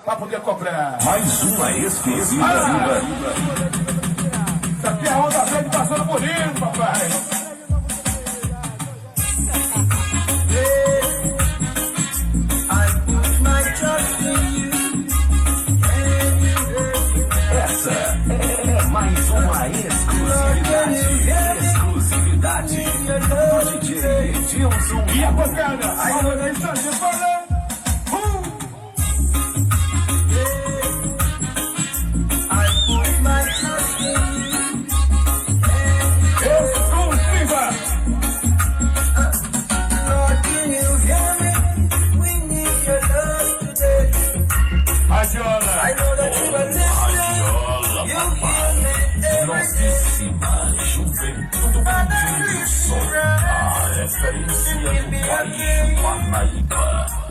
pra poder comprar. Mais uma exclusiva. Isso aqui é a onda verde passando por isso, papai. Essa é mais uma exclusividade do DJ Edilson. E a bocada? Olha isso aqui, falando. Radiola. Radiola, papai. Novíssima Juventude do Som. A referência do país Parnaíba.